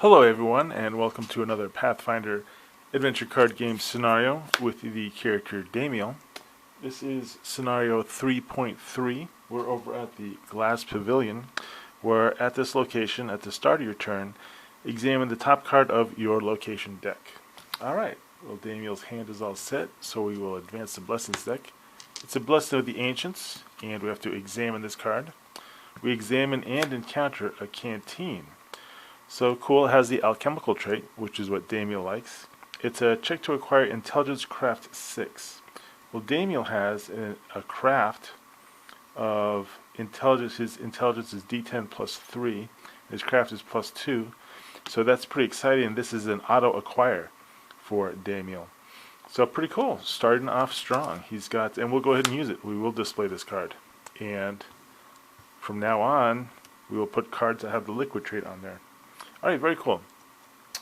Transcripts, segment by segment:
Hello everyone, and welcome to another Pathfinder adventure card game scenario with the character Damiel. This is scenario 3.3. We're over at the Glass Pavilion, where at this location, at the start of your turn, examine the top card of your location deck. Alright, well Damiel's hand is all set, so we will advance the Blessings deck. It's a Blessing of the Ancients, and we have to examine this card. We examine and encounter a canteen. So cool, it has the alchemical trait, which is what Damiel likes. It's a check to acquire intelligence craft 6. Well, Damiel has a craft of intelligence. His intelligence is D10 plus 3. His craft is plus 2. So that's pretty exciting. This is an auto acquire for Damiel. So pretty cool. Starting off strong. He's got, and we'll go ahead and use it. We will display this card. And from now on, we will put cards that have the liquid trait on there. Alright, very cool.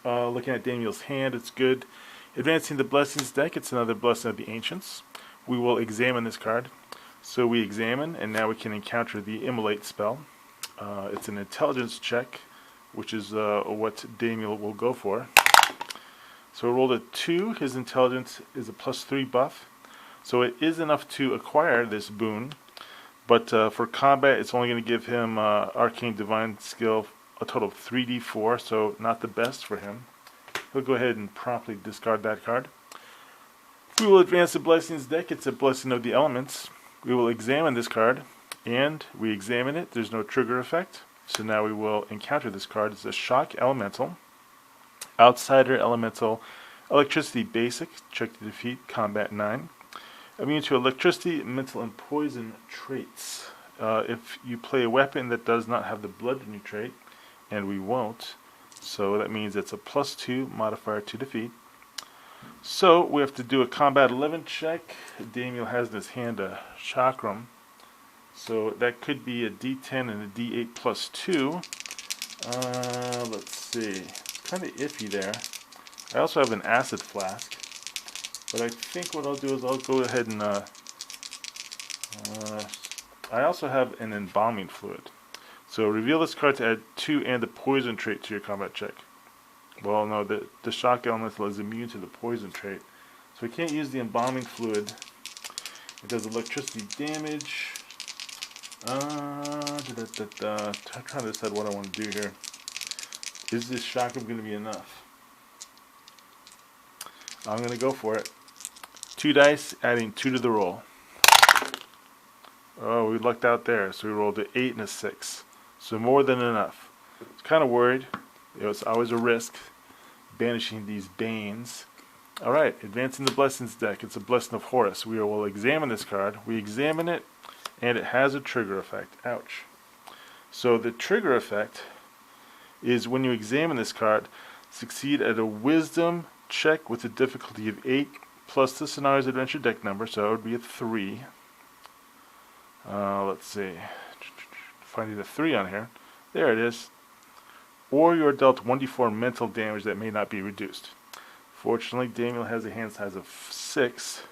Looking at Damiel's hand, it's good. Advancing the Blessings deck, it's another Blessing of the Ancients. We will examine this card. So we examine, and now we can encounter the Immolate spell. It's an intelligence check, which is what Damiel will go for. So we rolled a 2. His intelligence is a plus 3 buff. So it is enough to acquire this boon. But for combat, it's only going to give him Arcane Divine skill, a total of 3d4, so not the best for him. He'll go ahead and promptly discard that card. We will advance the Blessings deck. It's a Blessing of the Elements. We will examine this card, and we examine it. There's no trigger effect, so now we will encounter this card. It's a Shock Elemental, Outsider Elemental, Electricity Basic, check to defeat, combat 9. Immune to Electricity, Mental, and Poison traits. If you play a weapon that does not have the Bludgeoning trait, and we won't, so that means it's a plus 2 modifier to defeat. So we have to do a combat 11 check. Damiel has in his hand a chakram, so that could be a d10 and a d8 plus 2. Let's see, kind of iffy there. I also have an acid flask, but I think what I'll do is I'll go ahead and I also have an embalming fluid. So reveal this card to add 2 and the poison trait to your combat check. Well, no, the shock elemental is immune to the poison trait. So we can't use the embalming fluid. It does electricity damage. I'm trying to decide what I want to do here. Is this chakram going to be enough? I'm going to go for it. 2 dice, adding 2 to the roll. Oh, we lucked out there. So we rolled an 8 and a 6. So more than enough. I was kind of worried. It's always a risk banishing these Banes. Alright, advancing the Blessings deck. It's a Blessing of Horus. We will examine this card. We examine it, and it has a trigger effect. Ouch. So the trigger effect is when you examine this card, succeed at a Wisdom check with a difficulty of 8 plus the Scenario's adventure deck number, so it would be a 3. Let's see. Finding a 3 on here. There it is. Or you are dealt 1d4 mental damage that may not be reduced. Fortunately, Damiel has a hand size of 6.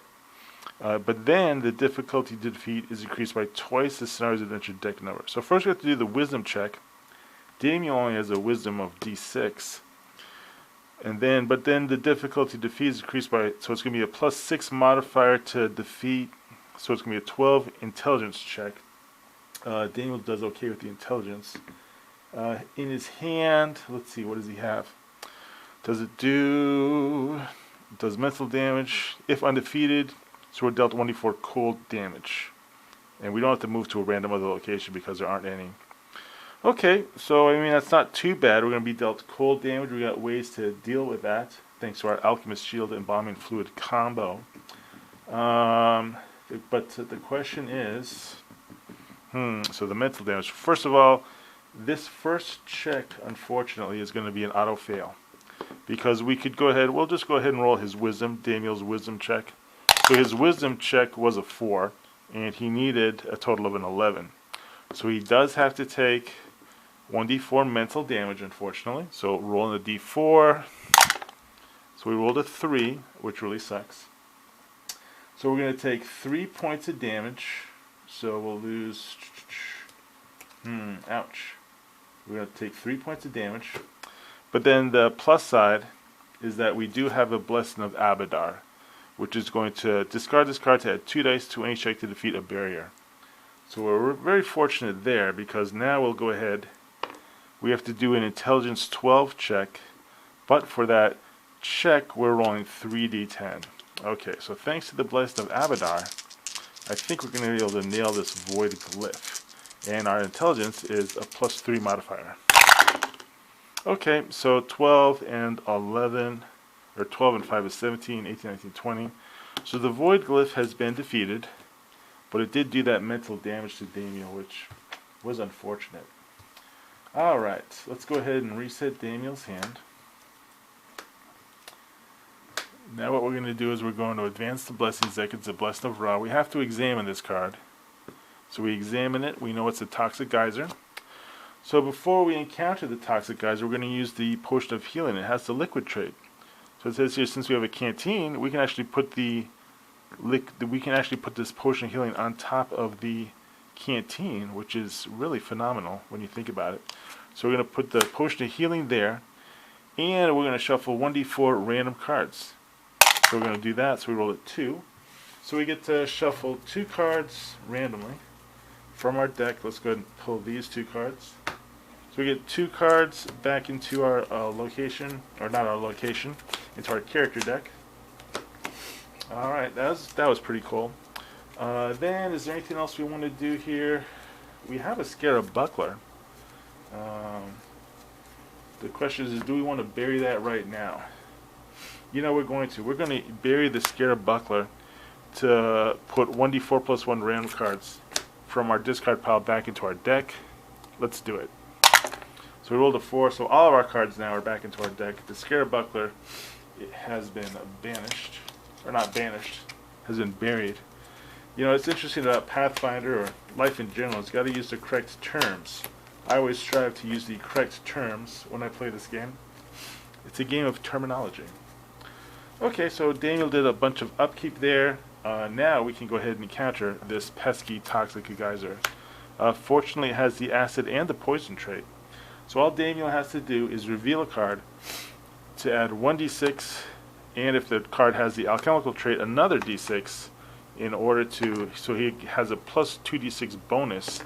But then the difficulty to defeat is increased by twice the Scenario's adventure deck number. So first we have to do the wisdom check. Damiel only has a wisdom of d6. But then the difficulty to defeat is increased by, so it's going to be a plus 6 modifier to defeat. So it's going to be a 12 intelligence check. Damiel does okay with the intelligence. In his hand, let's see, what does he have? Does it does mental damage. If undefeated, so we're dealt 1d4 cold damage. And we don't have to move to a random other location because there aren't any. Okay, so I mean, that's not too bad. We're going to be dealt cold damage. We got ways to deal with that, thanks to our Alchemist Shield and Embalming Fluid combo. But the question is, so the mental damage. First of all, this first check, unfortunately, is going to be an auto fail. Because we could go ahead, we'll just go ahead and roll his wisdom, Damiel's wisdom check. So his wisdom check was a 4, and he needed a total of an 11. So he does have to take 1d4 mental damage, unfortunately. So rolling a d4. So we rolled a 3, which really sucks. So we're going to take 3 points of damage. So we'll lose... ouch. We're going to take 3 points of damage. But then the plus side is that we do have a Blessing of Abadar, which is going to discard this card to add 2 dice to any check to defeat a barrier. So we're very fortunate there, because now we'll go ahead. We have to do an Intelligence 12 check, but for that check we're rolling 3d10. Okay, so thanks to the Blessing of Abadar, I think we're going to be able to nail this Void Glyph. And our Intelligence is a +3 modifier. Okay, so 12 and 11, or 12 and 5 is 17, 18, 19, 20. So the Void Glyph has been defeated, but it did do that mental damage to Damiel, which was unfortunate. Alright, let's go ahead and reset Damiel's hand. Now what we're going to do is we're going to advance the Blessings deck. It's a Blessing of Ra. We have to examine this card. So we examine it. We know it's a Toxic Geyser. So before we encounter the Toxic Geyser, we're going to use the Potion of Healing. It has the liquid trait. So it says here, since we have a canteen, we can actually put this Potion of Healing on top of the canteen, which is really phenomenal when you think about it. So we're going to put the Potion of Healing there, and we're going to shuffle 1d4 random cards. So we're going to do that. So we roll it 2. So we get to shuffle 2 cards randomly from our deck. Let's go ahead and pull these 2 cards. So we get 2 cards back into our location, or not our location, into our character deck. Alright, that was pretty cool. Then, is there anything else we want to do here? We have a Scarab Buckler. The question is, do we want to bury that right now? You know, we're going to. We're going to bury the Scarab Buckler to put 1d4 plus 1 random cards from our discard pile back into our deck. Let's do it. So we rolled a 4, so all of our cards now are back into our deck. The Scarab Buckler, it has been banished, or not banished, has been buried. You know, it's interesting about Pathfinder, or life in general, it's got to use the correct terms. I always strive to use the correct terms when I play this game. It's a game of terminology. Okay, so Damiel did a bunch of upkeep there. Now we can go ahead and encounter this pesky Toxic Geyser. Fortunately, it has the acid and the poison trait. So all Damiel has to do is reveal a card to add 1d6, and if the card has the alchemical trait, another d6, in order to, so he has a plus 2d6 bonus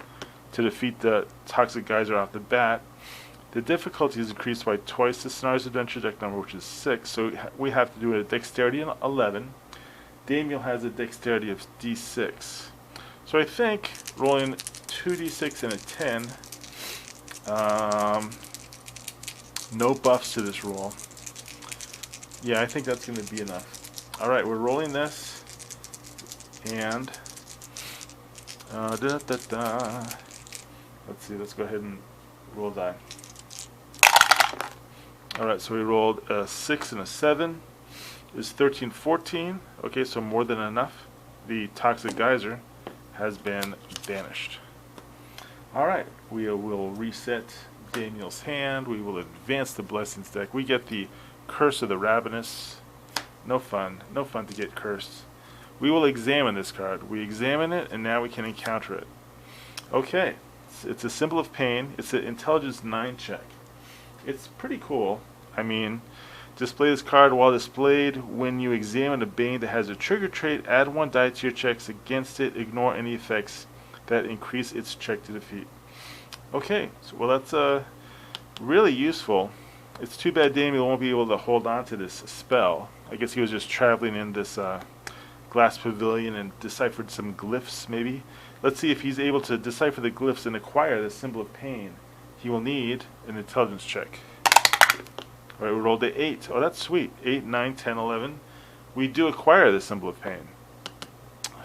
to defeat the Toxic Geyser off the bat. The difficulty is increased by twice the Scenario's adventure deck number, which is 6, so we have to do a dexterity of 11. Damiel has a dexterity of d6. So I think rolling 2d6 and a 10, no buffs to this roll. Yeah, I think that's going to be enough. Alright, we're rolling this, and let's see, let's go ahead and roll die. Alright, so we rolled a 6 and a 7. Is 13, 14. Okay, so more than enough. The Toxic Geyser has been banished. Alright, we will reset Damiel's hand. We will advance the Blessings deck. We get the Curse of the Ravenous. No fun. No fun to get cursed. We will examine this card. We examine it, and now we can encounter it. Okay, it's a Symbol of Pain. It's an Intelligence 9 check. It's pretty cool. I mean, display this card while displayed. When you examine a Bane that has a trigger trait, add 1 die to your checks against it. Ignore any effects that increase its check to defeat. Okay, so well, that's really useful. It's too bad Damiel won't be able to hold on to this spell. I guess he was just traveling in this glass pavilion and deciphered some glyphs, maybe. Let's see if he's able to decipher the glyphs and acquire the Symbol of Pain. He will need an intelligence check. Alright, we rolled a 8. Oh, that's sweet. 8, 9, 10, 11. We do acquire the Symbol of Pain.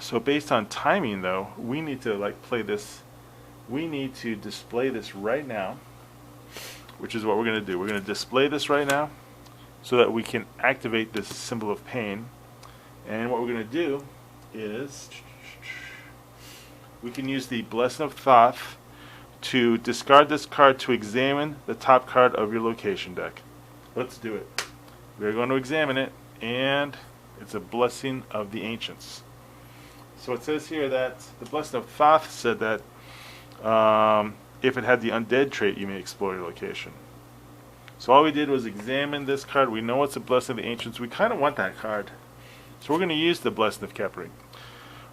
So based on timing, though, we need to play this. We need to display this right now, which is what we're going to do. We're going to display this right now so that we can activate this Symbol of Pain. And what we're going to do is we can use the Blessing of Thoth to discard this card to examine the top card of your location deck. Let's do it. We're going to examine it, and it's a Blessing of the Ancients. So it says here that the Blessing of Thoth said that if it had the undead trait, you may explore your location. So all we did was examine this card. We know it's a Blessing of the Ancients. We kind of want that card. So we're going to use the Blessing of Khepri.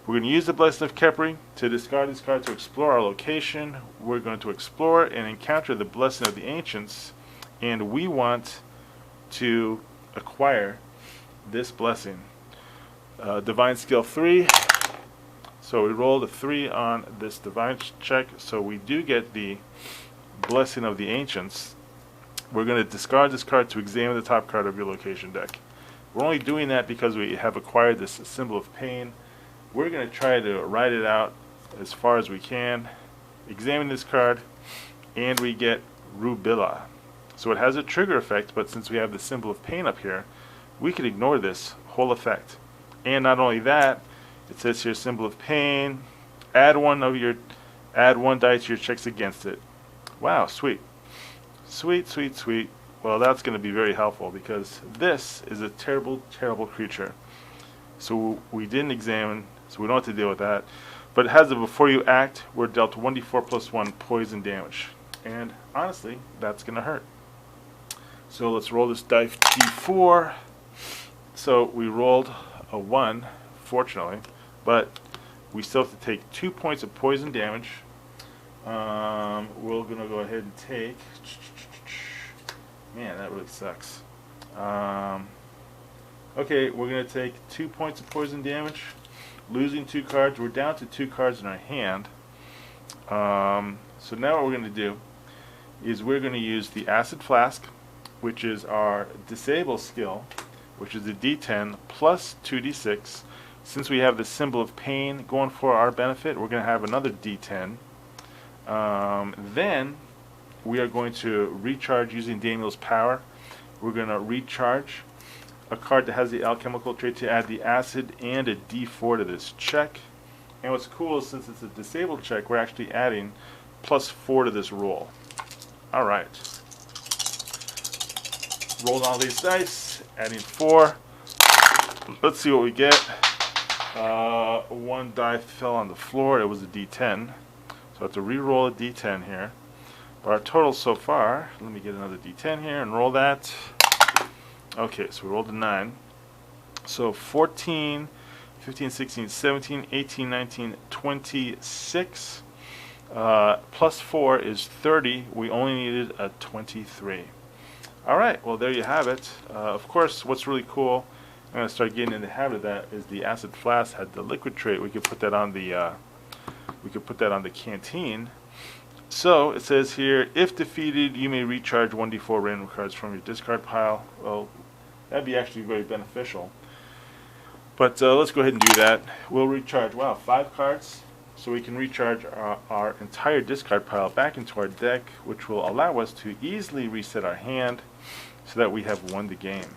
We're going to use the Blessing of Khepri to discard this card to explore our location. We're going to explore and encounter the Blessing of the Ancients. And we want to acquire this blessing. Divine Skill 3. So we rolled a 3 on this Divine check. So we do get the Blessing of the Ancients. We're going to discard this card to examine the top card of your location deck. We're only doing that because we have acquired this Symbol of Pain. We're going to try to ride it out as far as we can. Examine this card, and we get Rubilla. So it has a trigger effect, but since we have the Symbol of Pain up here, we can ignore this whole effect. And not only that, it says here Symbol of Pain. Add one die to your checks against it. Wow, sweet. Sweet, sweet, sweet. Well, that's going to be very helpful because this is a terrible, terrible creature. So we didn't examine, so we don't have to deal with that. But it has a before you act, we're dealt 1d4 plus 1 poison damage. And honestly, that's going to hurt. So let's roll this dice d4. So we rolled a 1, fortunately, but we still have to take 2 points of poison damage. We're going to go ahead and take... Man, that really sucks. Okay, we're going to take 2 points of poison damage, losing 2 cards. We're down to 2 cards in our hand. So now what we're going to do is we're going to use the Acid Flask, which is our Disable skill, which is a D10 plus 2d6. Since we have the Symbol of Pain going for our benefit, we're going to have another D10. Then we are going to recharge using Damiel's power. We're going to recharge a card that has the alchemical trait to add the acid and a d4 to this check. And what's cool is since it's a disabled check, we're actually adding plus 4 to this roll. Alright. Rolled all these dice, adding 4. Let's see what we get. 1 die fell on the floor. It was a d10. So I have to re-roll a d10 here. But our total so far, let me get another d10 here and roll that. Okay, so we rolled a 9. So 14, 15, 16, 17, 18, 19, 26. Plus 4 is 30. We only needed a 23. Alright, well there you have it. Of course, what's really cool, I'm going to start getting in the habit of that, is the Acid Flask had the liquid trait. We could put that on the canteen. So it says here, if defeated, you may recharge 1d4 random cards from your discard pile. Well, that'd be actually very beneficial. But let's go ahead and do that. We'll recharge, 5 cards. So we can recharge our entire discard pile back into our deck, which will allow us to easily reset our hand so that we have won the game.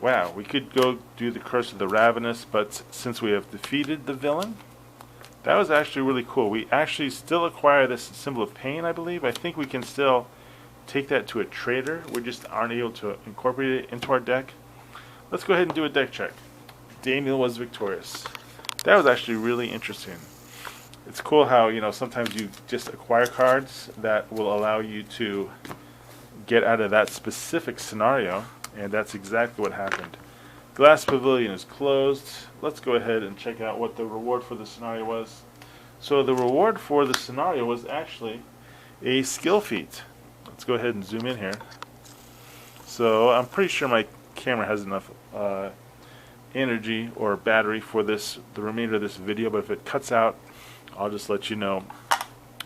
Wow, we could go do the Curse of the Ravenous, but since we have defeated the villain, that was actually really cool. We actually still acquire this Symbol of Pain, I believe. I think we can still take that to a trader. We just aren't able to incorporate it into our deck. Let's go ahead and do a deck check. Damiel was victorious. That was actually really interesting. It's cool how, you know, sometimes you just acquire cards that will allow you to get out of that specific scenario, and that's exactly what happened. Glass Pavilion is closed. Let's go ahead and check out what the reward for the scenario was. So the reward for the scenario was actually a skill feat. Let's go ahead and zoom in here. So I'm pretty sure my camera has enough energy or battery for the remainder of this video, but if it cuts out, I'll just let you know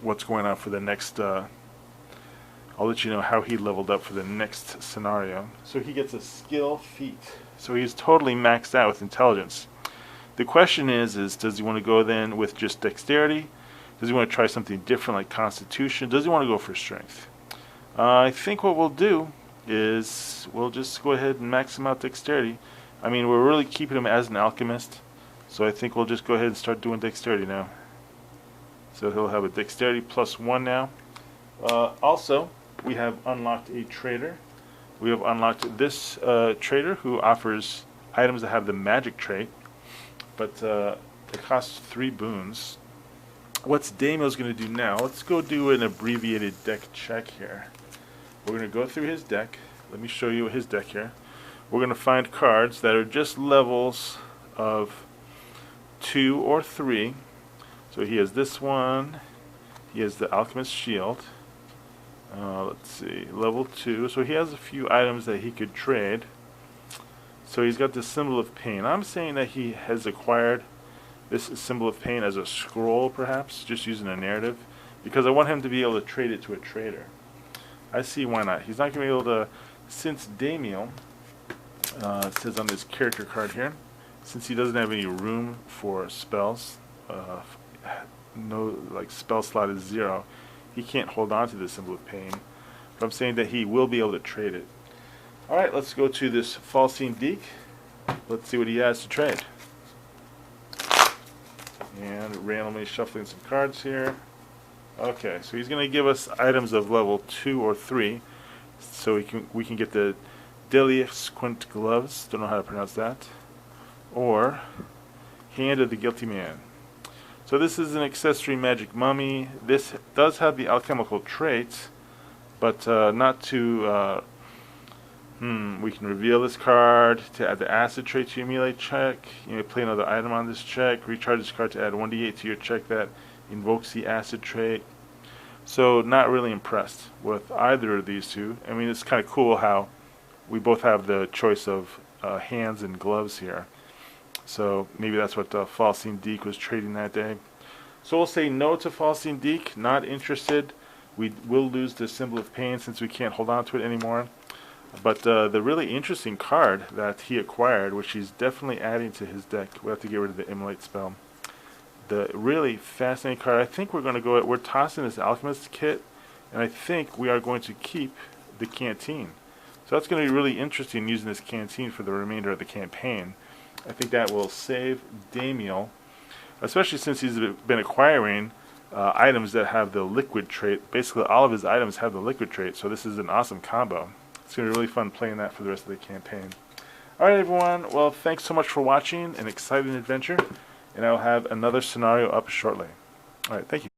what's going on for the next I'll let you know how he leveled up for the next scenario. So he gets a skill feat. So he's totally maxed out with intelligence. The question is does he want to go then with just dexterity? Does he want to try something different like constitution? Does he want to go for strength? I think what we'll do is we'll just go ahead and max him out dexterity. I mean, we're really keeping him as an alchemist, so I think we'll just go ahead and start doing dexterity now. So he'll have a dexterity plus 1 now. Also, we have unlocked a trader. We have unlocked this trader who offers items that have the magic trait, but it costs 3 boons. What's Damiel's going to do now? Let's go do an abbreviated deck check here. we're going to go through his deck. Let me show you his deck here. We're going to find cards that are just levels of 2 or 3. So he has this one. He has the Alchemist's Shield. Let's see, level 2. So he has a few items that he could trade. So he's got the Symbol of Pain. I'm saying that he has acquired this Symbol of Pain as a scroll, perhaps, just using a narrative, because I want him to be able to trade it to a trader. I see why not. He's not going to be able to, since Damiel, it says on this character card here, since he doesn't have any room for spells, no, like spell slot is 0, he can't hold on to the Symbol of Pain. But I'm saying that he will be able to trade it. Alright, let's go to this Falsine Deek. Let's see what he has to trade. And randomly shuffling some cards here. Okay, so he's going to give us items of level 2 or 3. So we can get the Deliusquint Gloves, don't know how to pronounce that, or Hand of the Guilty Man. So this is an accessory magic mummy. This does have the alchemical traits, but not to... we can reveal this card to add the acid trait to your melee check. You may play another item on this check. Recharge this card to add 1d8 to your check that invokes the acid trait. So not really impressed with either of these two. I mean, it's kind of cool how we both have the choice of hands and gloves here. So maybe that's what Falsine Deek was trading that day. So we'll say no to Falsine Deek, not interested. We will lose the Symbol of Pain since we can't hold on to it anymore. But the really interesting card that he acquired, which he's definitely adding to his deck, we have to get rid of the Immolate spell. The really fascinating card, I think we're going to go, we're tossing this Alchemist kit, and I think we are going to keep the Canteen. So that's going to be really interesting using this Canteen for the remainder of the campaign. I think that will save Damiel, especially since he's been acquiring items that have the liquid trait. Basically all of his items have the liquid trait, so this is an awesome combo. It's going to be really fun playing that for the rest of the campaign. Alright everyone, well thanks so much for watching an exciting adventure, and I'll have another scenario up shortly. Alright, thank you.